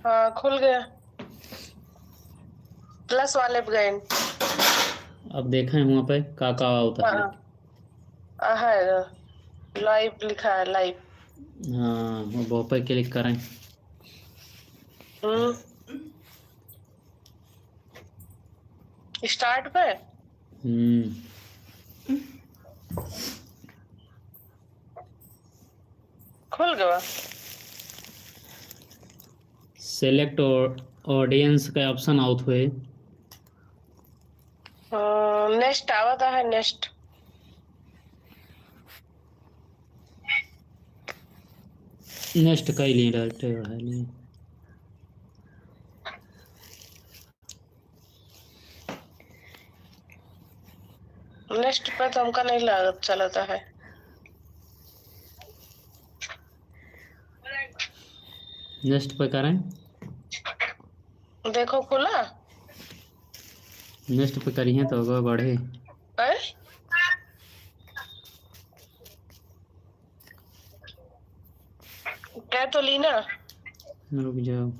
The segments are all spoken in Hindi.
हाँ खुल गया। प्लस वाले पे गए। अब देखा है वहाँ पे का होता है। है लाइव लिखा है लाइव। हाँ वो पे क्लिक करें। स्टार्ट पे। हम्म। खुल गया। सेलेक्ट ऑडियंस का ऑप्शन आउट हुए। नेक्स्ट आवता है नेक्स्ट। नेक्स्ट का ही लिए डायरेक्ट बढ़ा लिए। नेक्स्ट पे तो हमका नहीं लागत चलता है। नेक्स्ट पे करें। देखो खुला। नेक्स्ट पे करिए तो होगा बढ़े। है? क्या तो ली ना। रुक जाओ।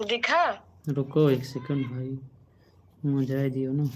दिखा। रुको एक सेकंड भाई, मुझे दियो ना।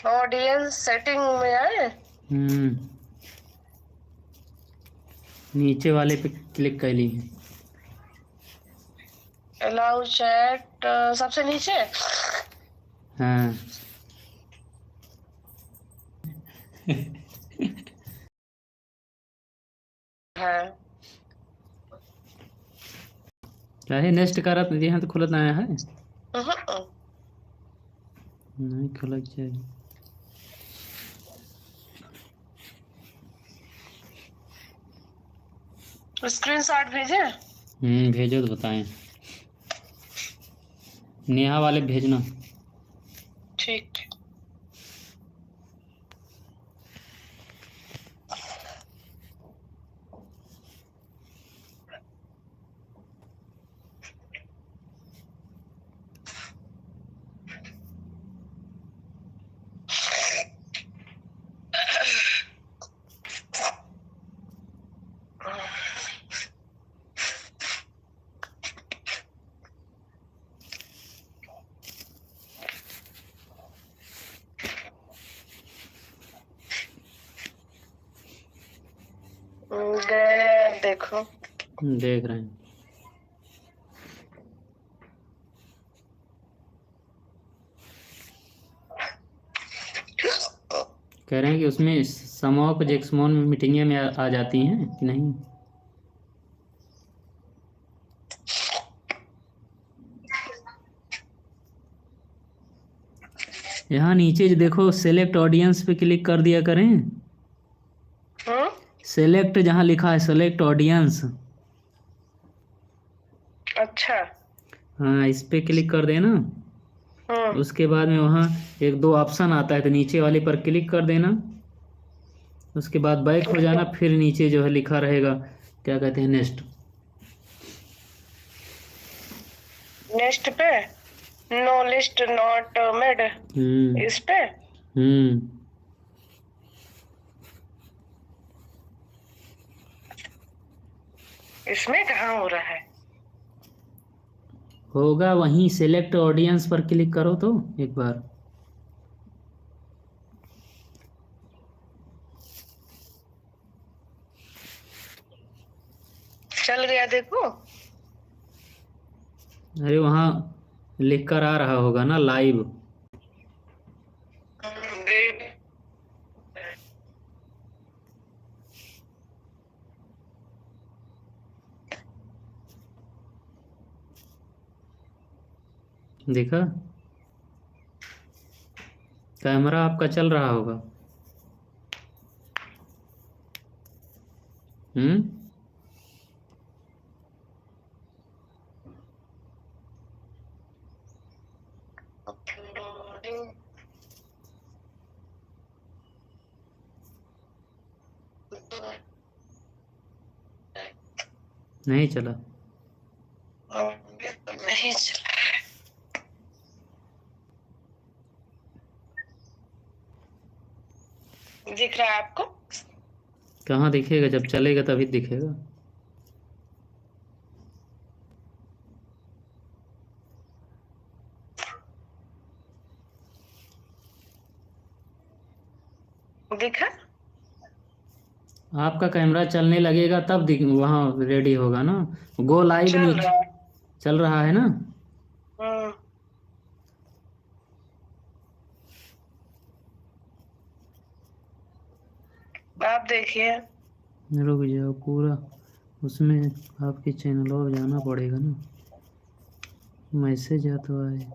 ऑडियंस सेटिंग में आए। नीचे वाले पे क्लिक कर ली। अलाउ चैट सबसे नीचे। हाँ है। चाहे नेक्स्ट करा तो यहाँ तो खुलत आया है। हम्म। नहीं खुलक चाहिए। स्क्रीनशॉट भेजे। भेजो तो बताएं। नेहा वाले भेजना। ठीक। गए देखो। देख रहे हैं। कह रहे हैं कि उसमें समॉक जेक्समोन में मीटिंगें में आ जाती हैं कि नहीं। यहाँ नीचे जो देखो सेलेक्ट ऑडियंस पे क्लिक कर दिया करें। सेलेक्ट जहाँ लिखा है सेलेक्ट ऑडियंस। अच्छा। हाँ इस पे क्लिक कर देना। उसके बाद में वहाँ एक दो ऑप्शन आता है तो नीचे वाले पर क्लिक कर देना। उसके बाद बैक हो जाना, फिर नीचे जो है लिखा रहेगा क्या कहते हैं नेक्स्ट। नेक्स्ट पे नो लिस्ट नॉट मेड। इस पे इसमें कहाँ हो रहा है। होगा वहीं सेलेक्ट ऑडियंस पर क्लिक करो तो एक बार। चल गया देखो। अरे वहाँ लिख कर आ रहा होगा ना लाइव। देखा, कैमरा आपका चल रहा होगा। हम्म। नहीं चला। नहीं चला। दिख रहा है आपको? कहाँ दिखेगा, जब चलेगा तभी दिखेगा। दिखा? आपका कैमरा चलने लगेगा तब दिख, वहाँ रेडी होगा ना। गो लाइव चल नीचे रहा है। चल रहा है ना। हम्म। आप देखिए। रुक जाओ, पूरा उसमें आपके चैनलों पर जाना पड़ेगा ना। मैसेज आ तो आए।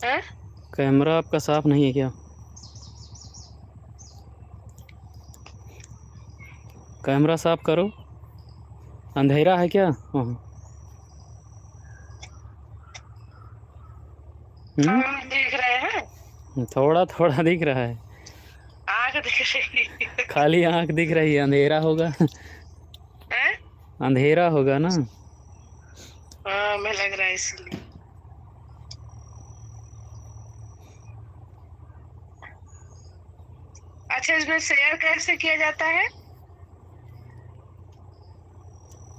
हैं? कैमरा आपका साफ नहीं है क्या? कैमरा साफ करो। अंधेरा है क्या वहाँ? हम देख रहे हैं, थोड़ा थोड़ा दिख रहा है, आंख दिख रही है। खाली आंख दिख रही है, अंधेरा होगा। हैं? अंधेरा होगा ना। हाँ, हमें लग रहा है इसलिए। अच्छा, इसमें शेयर कैसे किया जाता है?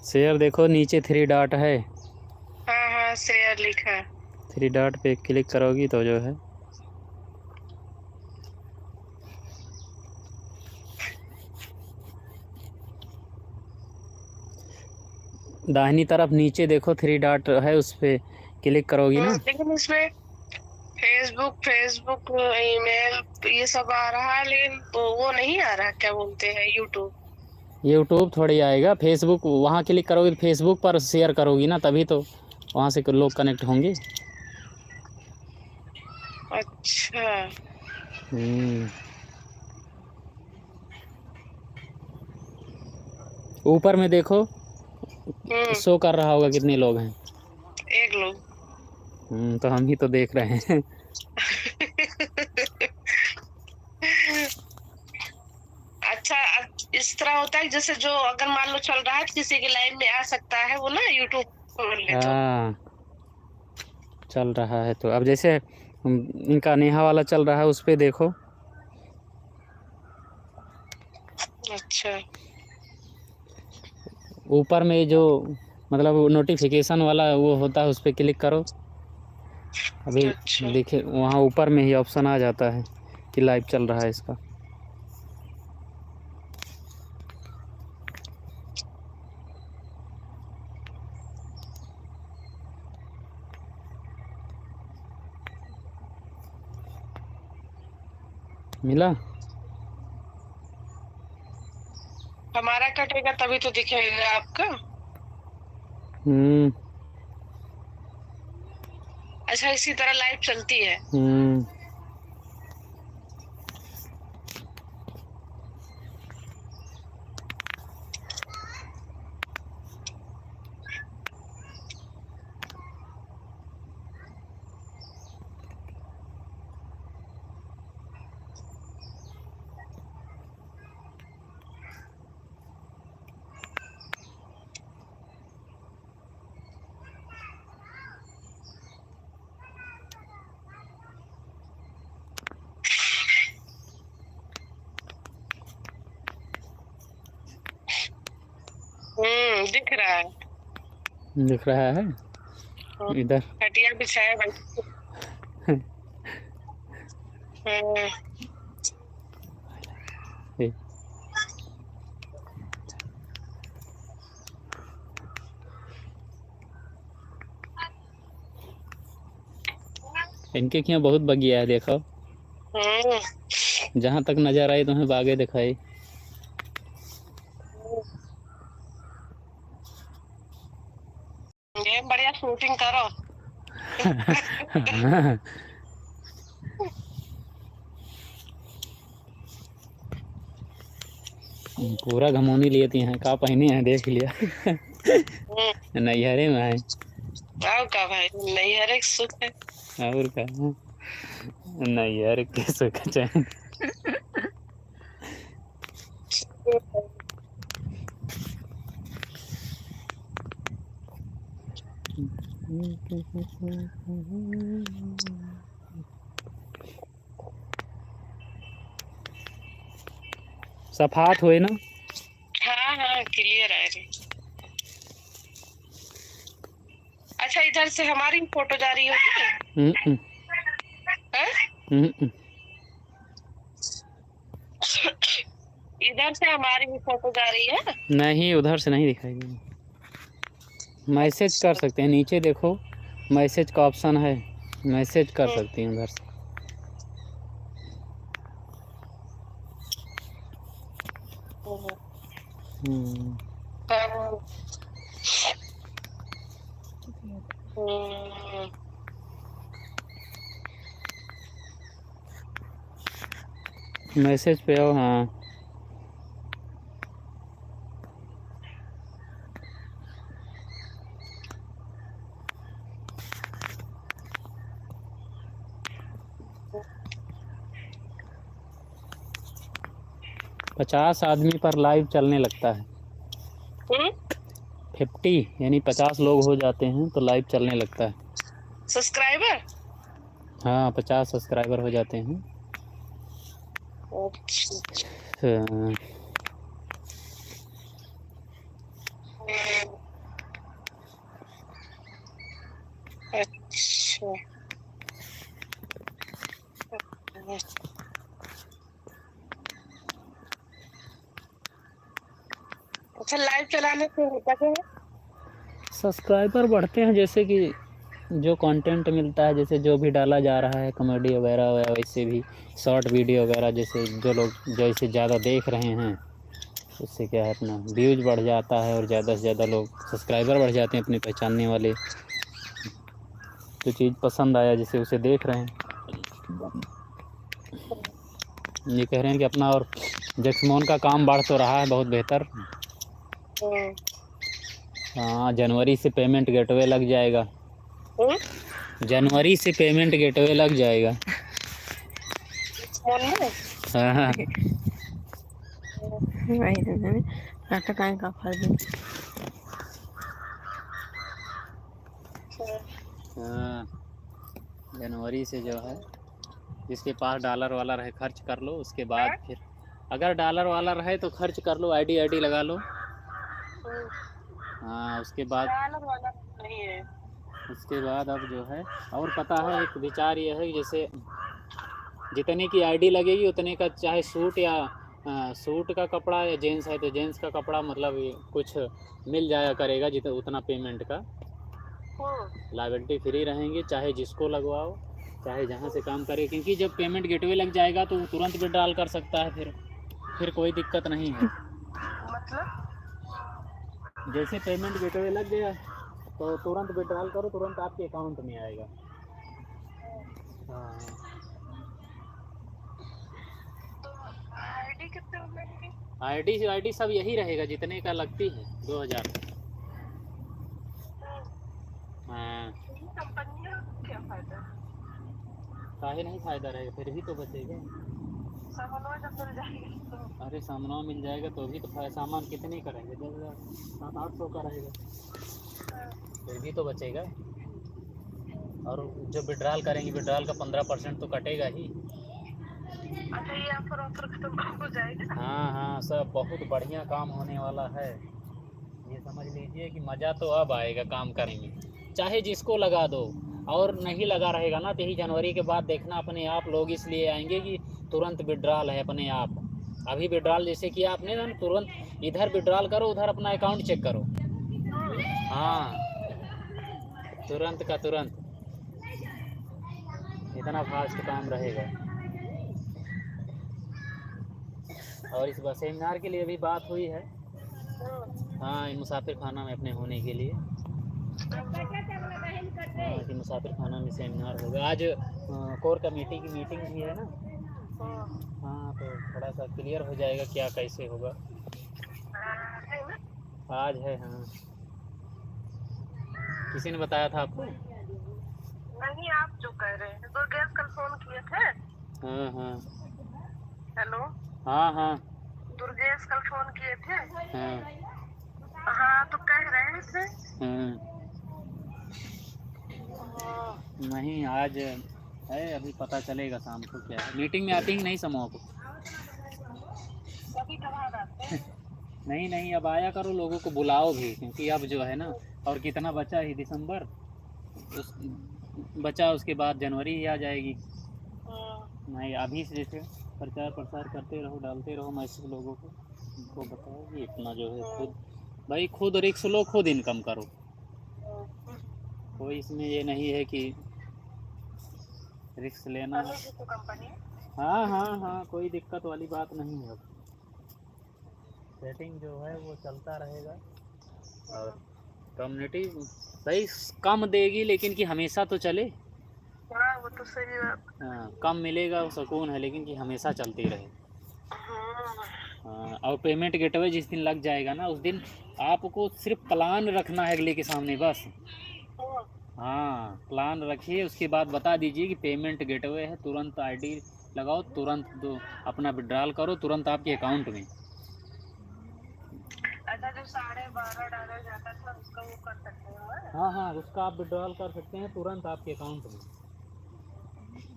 शेयर देखो नीचे 3 डॉट है, हाँ हाँ, शेयर लिखा है। 3 डॉट पे क्लिक करोगी तो जो है दाहिनी तरफ नीचे देखो 3 डॉट है, उस पे क्लिक करोगी ना। लेकिन इसमें फेसबुक ईमेल ये सब आ रहा है, लेकिन वो नहीं आ रहा, क्या बोलते हैं, यूट्यूब। यूट्यूब थोड़ी आएगा, फेसबुक वहाँ क्लिक करोगी तो फेसबुक पर शेयर करोगी ना, तभी तो वहाँ से लोग कनेक्ट होंगे। अच्छा। ऊपर में देखो शो कर रहा होगा कितने लोग हैं। 1 लोग। तो हम ही तो देख रहे हैं। अच्छा, इस तरह होता है जैसे जो अगर मान लो चल रहा है तो किसी के लाइव में आ सकता है वो ना, यूट्यूब खोल ले तो। हाँ चल रहा है तो अब जैसे इनका नेहा वाला चल रहा है, उस पे देखो। अच्छा। ऊपर में जो मतलब नोटिफिकेशन वाला वो होता है, उस पर क्लिक करो। अभी अच्छा। देखे वहाँ ऊपर में ही ऑप्शन आ जाता है कि लाइव चल रहा है इसका। मिला। हमारा कटेगा तभी तो दिखेगा आपका। अच्छा, इसी तरह लाइव चलती है। दिख रहा है। दिख रहा है इधर। खटिया बिछाया भाई। इनके क्या बहुत बगिया है, देखो जहाँ तक नजर आई तुम्हें बागे दिखाई। ये बढ़िया शूटिंग करो। पूरा घमौनी लिए थे हैं, का पहने हैं देख लिया। नैहरे में है। आओ का भाई, नहीं हर एक सुख है। और का नैहर के सुख चैन। सफात हुए ना। हाँ हाँ, क्लियर आ रही। अच्छा, इधर से हमारी फोटो जा रही होगी। इधर से हमारी भी फोटो जा रही है। नहीं, उधर से नहीं दिखाई देगी। मैसेज कर सकते हैं, नीचे देखो मैसेज का ऑप्शन है, मैसेज कर सकते हैं उधर से। मैसेज पे आओ। हाँ 50 आदमी पर लाइव चलने लगता है। 50 यानी 50 लोग हो जाते हैं तो लाइव चलने लगता है। सब्सक्राइबर? हाँ, 50 सब्सक्राइबर हो जाते हैं। हाँ। अच्छा, अच्छा, लाइव चलाने से होता क्या है? सब्सक्राइबर बढ़ते हैं, जैसे कि जो कंटेंट मिलता है, जैसे जो भी डाला जा रहा है कॉमेडी वगैरह, वैसे भी शॉर्ट वीडियो वगैरह, जैसे जो लोग जैसे ज़्यादा देख रहे हैं उससे क्या है अपना व्यूज बढ़ जाता है और ज़्यादा से ज़्यादा लोग सब्सक्राइबर बढ़ जाते हैं अपने पहचानने वाले। जो चीज़ पसंद आया जैसे उसे देख रहे हैं। ये कह रहे हैं कि अपना और जैक्समोन का काम बढ़ तो रहा है बहुत बेहतर। हाँ, जनवरी से पेमेंट गेटवे लग जाएगा। जनवरी से पेमेंट गेटवे लग जाएगा। हाँ हाँ। हाँ, जनवरी से जो है जिसके पास डॉलर वाला रहे खर्च कर लो, उसके बाद फिर अगर डॉलर वाला रहे तो खर्च कर लो, आईडी लगा लो। हाँ, उसके बाद डॉलर वाला नहीं है। उसके बाद अब जो है और पता है एक विचार ये है कि जैसे जितने की आईडी लगेगी उतने का चाहे सूट या सूट का कपड़ा या जेंट्स है तो जेंट्स का कपड़ा मतलब कुछ मिल जाया करेगा जितना उतना पेमेंट का। लायबिलिटी फ्री रहेंगे, चाहे जिसको लगवाओ चाहे जहाँ से काम करे, क्योंकि जब पेमेंट गेटवे लग जाएगा तो तुरंत विड्रॉल कर सकता है, फिर कोई दिक्कत नहीं है। मतलब जैसे पेमेंट गेटवे लग गया तो तुरंत विड्रॉल करो, तुरंत आपके अकाउंट में आएगा। हाँ, आईडी कितने लगेगी? आईडी सब यही रहेगा जितने का लगती है 2000। हाँ, कंपनी का क्या फायदा? काहे नहीं फायदा रहेगा, फिर भी तो बचेगा। सामान जब मिल जाएगा तो। अरे सामान मिल जाएगा तो भी तो सामान कितने का रहेगा, 10,000 700-800 का रहेगा, फिर भी तो बचेगा। और जो विड्रॉल करेंगे विड्रॉल का 15% तो कटेगा ही। अच्छा, ये ऑफर खत्म हो जाएगा। हाँ हाँ, सब बहुत बढ़िया काम होने वाला है, ये समझ लीजिए कि मज़ा तो अब आएगा काम करेंगे, चाहे जिसको लगा दो। और नहीं लगा रहेगा ना तो यही जनवरी के बाद देखना अपने आप लोग इसलिए आएंगे कि तुरंत विड्रॉल है अपने आप। अभी विड्रॉल जैसे कि आपने ना तुरंत इधर विड्रॉल करो उधर अपना अकाउंट चेक करो। हाँ, तुरंत का तुरंत, इतना फास्ट काम रहेगा। और इस बार सेमिनार के लिए भी बात हुई है। हाँ, मुसाफिर खाना में अपने होने के लिए। हाँ, कि मुसाफिर खाना में सेमिनार होगा आज। कोर कमेटी की मीटिंग भी है ना। हाँ, तो थोड़ा सा क्लियर हो जाएगा क्या कैसे होगा। आज है। हाँ, किसी ने बताया था आपको? नहीं, आप जो कह रहे हैं। तो गैस कल फोन किए थे। हाँ हाँ। हेलो। हाँ हाँ। दुर्गेश कल फोन किए थे। हाँ हाँ, तो कह रहे थे। हाँ। नहीं, आज है, अभी पता चलेगा शाम को क्या है। मीटिंग में आती ही नहीं समूह को। कभी कभार आते हैं। नहीं नहीं, अब आया करो, लोगों को बुलाओ भी, क्योंकि अब जो है ना और कितना बचा ही, दिसंबर उस बचा, उसके बाद जनवरी ही आ जाएगी। नहीं, अभी से जैसे प्रचार प्रसार करते रहो, डालते रहो मैसेज लोगों को, उनको बताओ कि इतना जो है खुद भाई खुद रिस्क लो, खुद इनकम करो। कोई इसमें ये नहीं है कि रिस्क लेना। तो कंपनी। हाँ हाँ हाँ, कोई दिक्कत वाली बात नहीं है। सेटिंग जो है वो चलता रहेगा। और कम्युनिटी भाई कम देगी लेकिन कि हमेशा तो चले। हाँ, वो तो सही बात। हाँ, कम मिलेगा वो सुकून है, लेकिन कि हमेशा चलती रहे। हाँ, और पेमेंट गेटवे जिस दिन लग जाएगा ना उस दिन आपको सिर्फ प्लान रखना है अगले के सामने बस। हाँ, प्लान रखिए, उसके बाद बता दीजिए कि पेमेंट गेटवे है, तुरंत आईडी लगाओ, तुरंत दो अपना विड्रॉल करो तुरंत आपके अकाउंट में। अच्छा, जो 12.5 डाला जाता था उसका वो कर सकते हैं? हाँ हाँ, उसका आप विड्रॉल कर सकते हैं तुरंत आपके अकाउंट में।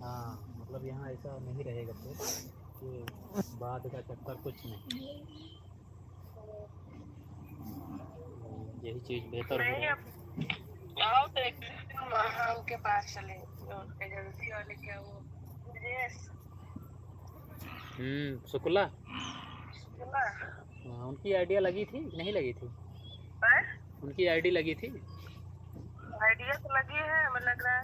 हाँ, मतलब यहाँ ऐसा नहीं रहेगा फिर कि बाद का चक्कर कुछ नहीं। यही चीज़ बेहतर नहीं, होगा। अब आओ तो एक दिन वहाँ उनके पास चले, एजेंसी वाले क्या वो शुक्ला, शुक्ला, हाँ, उनकी आइडिया लगी थी नहीं लगी थी? उनकी आईडी लगी थी? आइडिया तो लगी है, हमें लग रहा है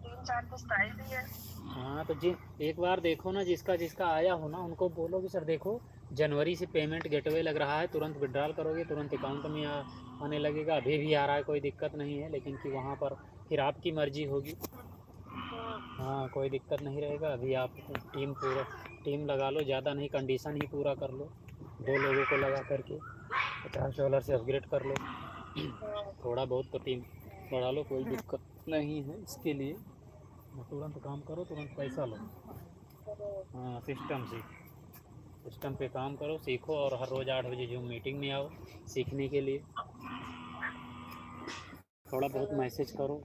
3-4 किस्त आई भी है। हाँ, तो एक बार देखो ना, जिसका जिसका आया हो ना उनको बोलो कि सर देखो जनवरी से पेमेंट गेटवे लग रहा है, तुरंत विड्रॉल करोगे तुरंत अकाउंट में आने लगेगा। अभी भी आ रहा है, कोई दिक्कत नहीं है, लेकिन कि वहाँ पर फिर आपकी मर्जी होगी। हाँ, कोई दिक्कत नहीं रहेगा। अभी आप टीम लगा लो, ज़्यादा नहीं, कंडीशन ही पूरा कर लो। 2 लोगों को लगा करके $50 से अपग्रेड कर लो। थोड़ा बहुत तो टीम बढ़ा लो, कोई दिक्कत नहीं है इसके लिए। तुरंत काम करो, तुरंत पैसा लो। हाँ, सिस्टम पे काम करो, सीखो, और हर रोज़ 8 बजे जूम मीटिंग में आओ सीखने के लिए। थोड़ा बहुत मैसेज करो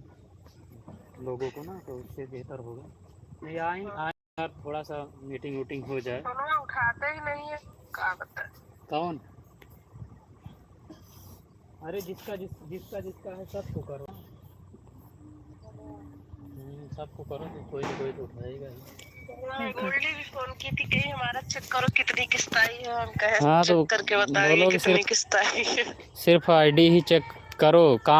लोगों को ना, तो उससे बेहतर होगा। नहीं आए थोड़ा सा मीटिंग वूटिंग हो जाए। उठाते ही नहीं है, क्या बताए कौन? अरे जिसका है सबको करो, सबको करो, तो कोई ना कोई तो उठाएगा ही। मुरली भी फोन की थी, कहीं हमारा चेक करो कितनी किस्त आई है, हम कहे हाँ, चेक तो करके बताएंगे कितनी किस्त आई है। सिर्फ आईडी ही चेक करो, काम